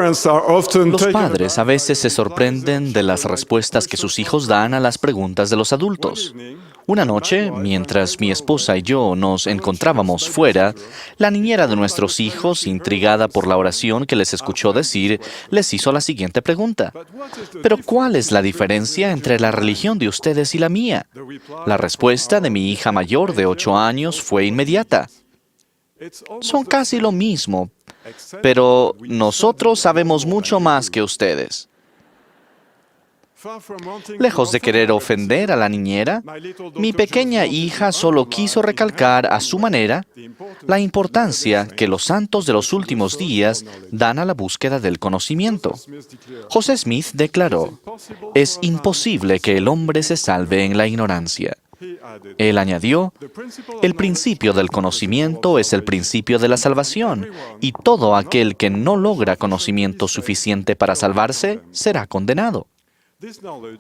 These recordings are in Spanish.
Los padres a veces se sorprenden de las respuestas que sus hijos dan a las preguntas de los adultos. Una noche, mientras mi esposa y yo nos encontrábamos fuera, la niñera de nuestros hijos, intrigada por la oración que les escuchó decir, les hizo la siguiente pregunta. ¿Pero cuál es la diferencia entre la religión de ustedes y la mía? La respuesta de mi hija mayor de 8 años fue inmediata. Son casi lo mismo, pero nosotros sabemos mucho más que ustedes. Lejos de querer ofender a la niñera, mi pequeña hija solo quiso recalcar a su manera la importancia que los santos de los últimos días dan a la búsqueda del conocimiento. José Smith declaró, «Es imposible que el hombre se salve en la ignorancia». Él añadió, «El principio del conocimiento es el principio de la salvación, y todo aquel que no logra conocimiento suficiente para salvarse será condenado».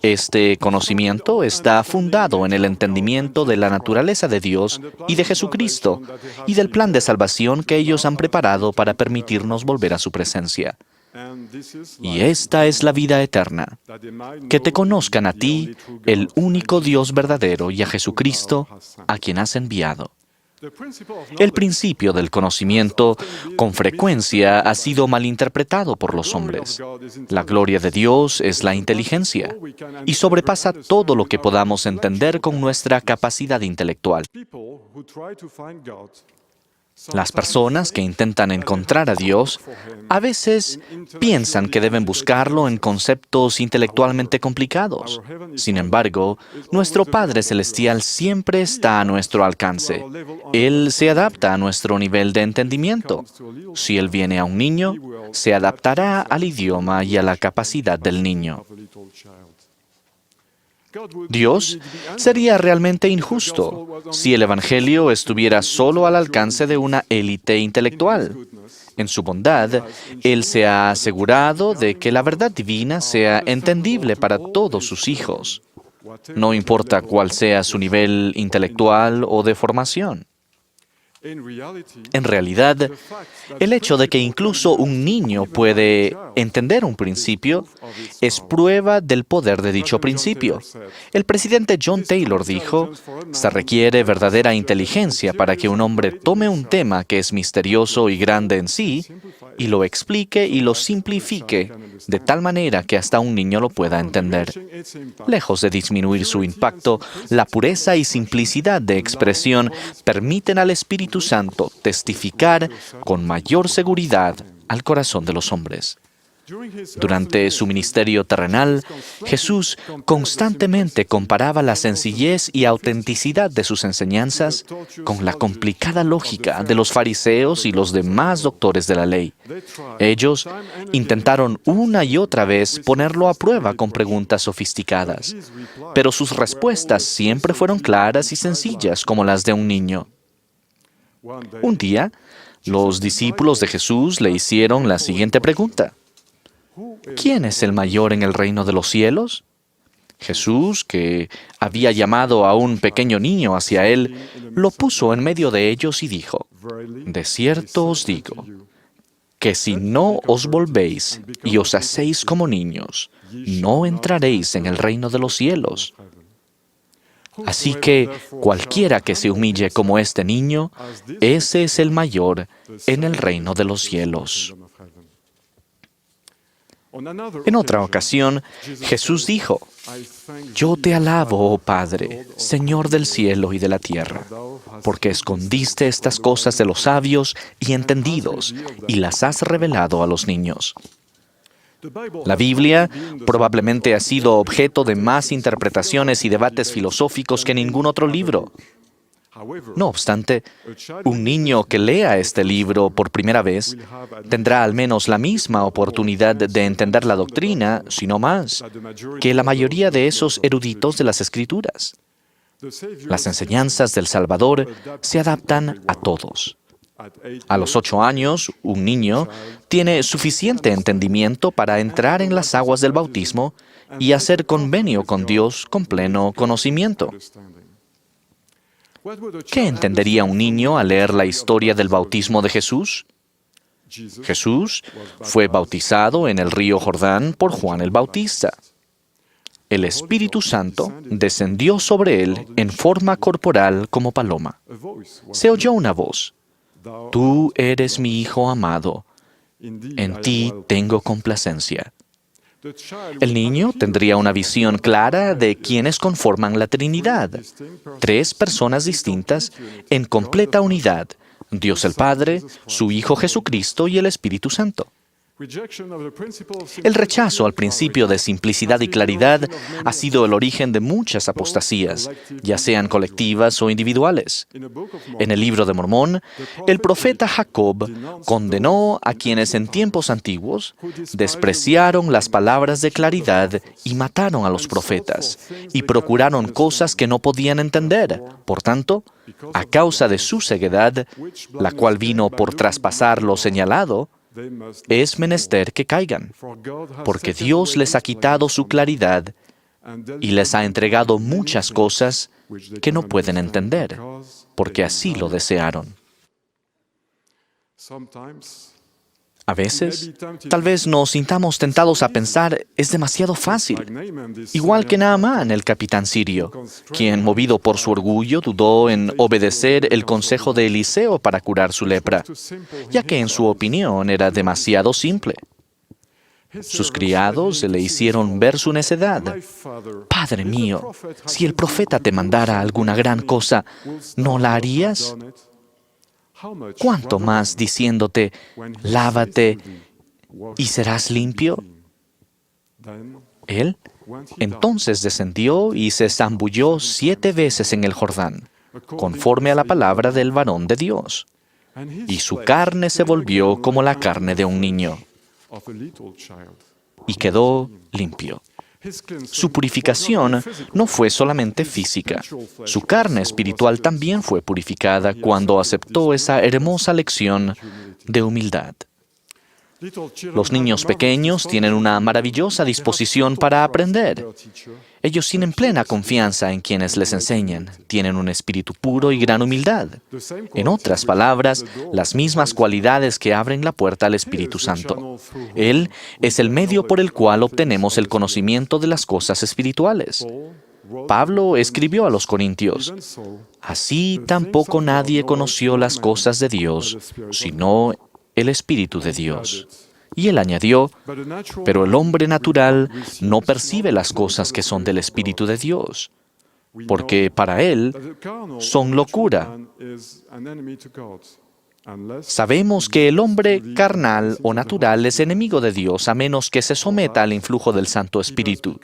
Este conocimiento está fundado en el entendimiento de la naturaleza de Dios y de Jesucristo y del plan de salvación que ellos han preparado para permitirnos volver a su presencia. Y esta es la vida eterna, que te conozcan a ti, el único Dios verdadero, y a Jesucristo, a quien has enviado. El principio del conocimiento con frecuencia ha sido malinterpretado por los hombres. La gloria de Dios es la inteligencia y sobrepasa todo lo que podamos entender con nuestra capacidad intelectual. Las personas que intentan encontrar a Dios a veces piensan que deben buscarlo en conceptos intelectualmente complicados. Sin embargo, nuestro Padre Celestial siempre está a nuestro alcance. Él se adapta a nuestro nivel de entendimiento. Si Él viene a un niño, se adaptará al idioma y a la capacidad del niño. Dios sería realmente injusto si el Evangelio estuviera solo al alcance de una élite intelectual. En su bondad, Él se ha asegurado de que la verdad divina sea entendible para todos sus hijos, no importa cuál sea su nivel intelectual o de formación. En realidad, el hecho de que incluso un niño puede entender un principio es prueba del poder de dicho principio. El presidente John Taylor dijo, «Se requiere verdadera inteligencia para que un hombre tome un tema que es misterioso y grande en sí y lo explique y lo simplifique de tal manera que hasta un niño lo pueda entender». Lejos de disminuir su impacto, la pureza y simplicidad de expresión permiten al Espíritu Santo testificar con mayor seguridad al corazón de los hombres. Durante su ministerio terrenal, Jesús constantemente comparaba la sencillez y autenticidad de sus enseñanzas con la complicada lógica de los fariseos y los demás doctores de la ley. Ellos intentaron una y otra vez ponerlo a prueba con preguntas sofisticadas, pero sus respuestas siempre fueron claras y sencillas como las de un niño. Un día, los discípulos de Jesús le hicieron la siguiente pregunta. ¿Quién es el mayor en el reino de los cielos? Jesús, que había llamado a un pequeño niño hacia él, lo puso en medio de ellos y dijo, «De cierto os digo, que si no os volvéis y os hacéis como niños, no entraréis en el reino de los cielos». Así que cualquiera que se humille como este niño, ese es el mayor en el reino de los cielos. En otra ocasión, Jesús dijo, «Yo te alabo, oh Padre, Señor del cielo y de la tierra, porque escondiste estas cosas de los sabios y entendidos y las has revelado a los niños». La Biblia probablemente ha sido objeto de más interpretaciones y debates filosóficos que ningún otro libro. No obstante, un niño que lea este libro por primera vez tendrá al menos la misma oportunidad de entender la doctrina, si no más, que la mayoría de esos eruditos de las Escrituras. Las enseñanzas del Salvador se adaptan a todos. A los 8 años, un niño tiene suficiente entendimiento para entrar en las aguas del bautismo y hacer convenio con Dios con pleno conocimiento. ¿Qué entendería un niño al leer la historia del bautismo de Jesús? Jesús fue bautizado en el río Jordán por Juan el Bautista. El Espíritu Santo descendió sobre él en forma corporal como paloma. Se oyó una voz: «Tú eres mi Hijo amado, en ti tengo complacencia». El niño tendría una visión clara de quienes conforman la Trinidad, tres personas distintas en completa unidad: Dios el Padre, su Hijo Jesucristo y el Espíritu Santo. El rechazo al principio de simplicidad y claridad ha sido el origen de muchas apostasías, ya sean colectivas o individuales. En el libro de Mormón, el profeta Jacob condenó a quienes en tiempos antiguos despreciaron las palabras de claridad y mataron a los profetas, y procuraron cosas que no podían entender. Por tanto, a causa de su ceguedad, la cual vino por traspasar lo señalado, es menester que caigan, porque Dios les ha quitado su claridad y les ha entregado muchas cosas que no pueden entender, porque así lo desearon. A veces, tal vez nos sintamos tentados a pensar, es demasiado fácil. Igual que Naamán, el capitán sirio, quien, movido por su orgullo, dudó en obedecer el consejo de Eliseo para curar su lepra, ya que en su opinión era demasiado simple. Sus criados le hicieron ver su necedad. «Padre mío, si el profeta te mandara alguna gran cosa, ¿no la harías? ¿Cuánto más diciéndote, lávate y serás limpio?» Él entonces descendió y se zambulló 7 veces en el Jordán, conforme a la palabra del varón de Dios, y su carne se volvió como la carne de un niño, y quedó limpio. Su purificación no fue solamente física. Su carne espiritual también fue purificada cuando aceptó esa hermosa lección de humildad. Los niños pequeños tienen una maravillosa disposición para aprender. Ellos tienen plena confianza en quienes les enseñan, tienen un espíritu puro y gran humildad. En otras palabras, las mismas cualidades que abren la puerta al Espíritu Santo. Él es el medio por el cual obtenemos el conocimiento de las cosas espirituales. Pablo escribió a los Corintios: «Así tampoco nadie conoció las cosas de Dios, sino el Espíritu de Dios». Y él añadió: «Pero el hombre natural no percibe las cosas que son del Espíritu de Dios, porque para él son locura». Sabemos que el hombre carnal o natural es enemigo de Dios a menos que se someta al influjo del Santo Espíritu.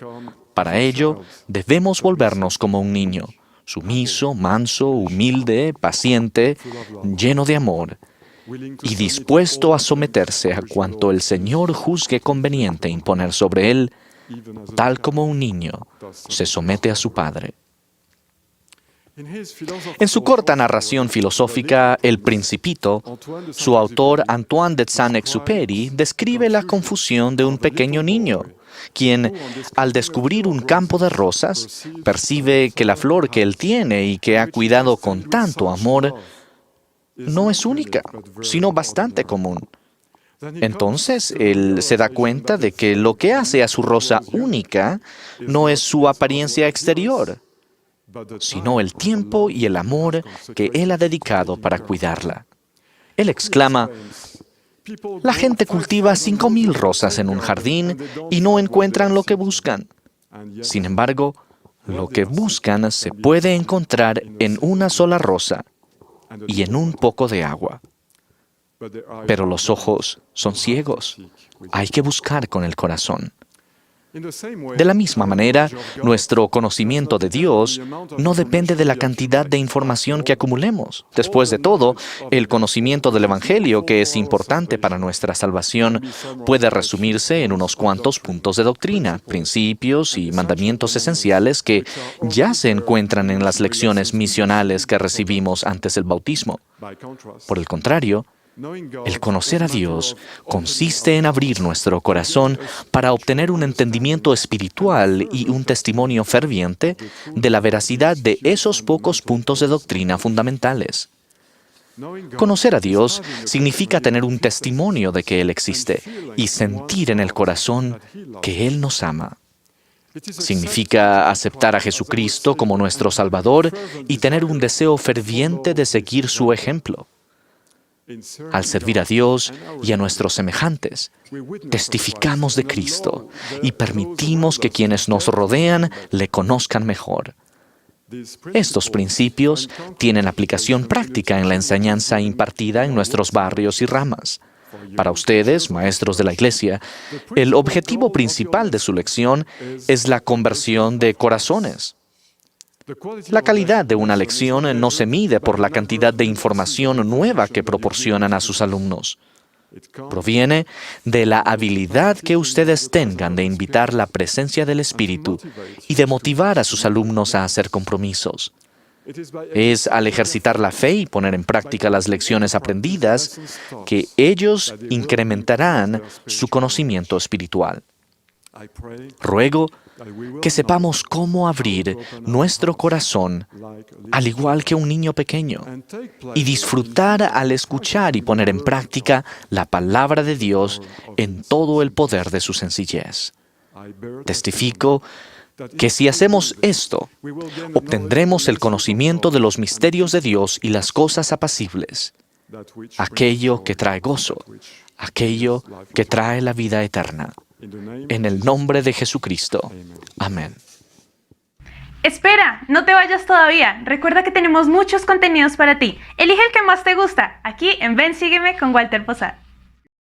Para ello, debemos volvernos como un niño, sumiso, manso, humilde, paciente, lleno de amor, y dispuesto a someterse a cuanto el Señor juzgue conveniente imponer sobre él, tal como un niño se somete a su padre. En su corta narración filosófica, El Principito, su autor Antoine de Saint-Exupéry describe la confusión de un pequeño niño, quien, al descubrir un campo de rosas, percibe que la flor que él tiene y que ha cuidado con tanto amor no es única, sino bastante común. Entonces, él se da cuenta de que lo que hace a su rosa única no es su apariencia exterior, sino el tiempo y el amor que él ha dedicado para cuidarla. Él exclama: «La gente cultiva 5,000 rosas en un jardín y no encuentran lo que buscan. Sin embargo, lo que buscan se puede encontrar en una sola rosa y en un poco de agua. Pero los ojos son ciegos. Hay que buscar con el corazón». De la misma manera, nuestro conocimiento de Dios no depende de la cantidad de información que acumulemos. Después de todo, el conocimiento del Evangelio, que es importante para nuestra salvación, puede resumirse en unos cuantos puntos de doctrina, principios y mandamientos esenciales que ya se encuentran en las lecciones misionales que recibimos antes del bautismo. Por el contrario, el conocer a Dios consiste en abrir nuestro corazón para obtener un entendimiento espiritual y un testimonio ferviente de la veracidad de esos pocos puntos de doctrina fundamentales. Conocer a Dios significa tener un testimonio de que Él existe y sentir en el corazón que Él nos ama. Significa aceptar a Jesucristo como nuestro Salvador y tener un deseo ferviente de seguir su ejemplo. Al servir a Dios y a nuestros semejantes, testificamos de Cristo y permitimos que quienes nos rodean le conozcan mejor. Estos principios tienen aplicación práctica en la enseñanza impartida en nuestros barrios y ramas. Para ustedes, maestros de la Iglesia, el objetivo principal de su lección es la conversión de corazones. La calidad de una lección no se mide por la cantidad de información nueva que proporcionan a sus alumnos. Proviene de la habilidad que ustedes tengan de invitar la presencia del Espíritu y de motivar a sus alumnos a hacer compromisos. Es al ejercitar la fe y poner en práctica las lecciones aprendidas que ellos incrementarán su conocimiento espiritual. Ruego que sepamos cómo abrir nuestro corazón, al igual que un niño pequeño, y disfrutar al escuchar y poner en práctica la palabra de Dios en todo el poder de su sencillez. Testifico que si hacemos esto, obtendremos el conocimiento de los misterios de Dios y las cosas apacibles, aquello que trae gozo, aquello que trae la vida eterna. En el nombre de Jesucristo. Amén. Espera, no te vayas todavía. Recuerda que tenemos muchos contenidos para ti. Elige el que más te gusta, aquí en Ven, Sígueme con Walter Posada.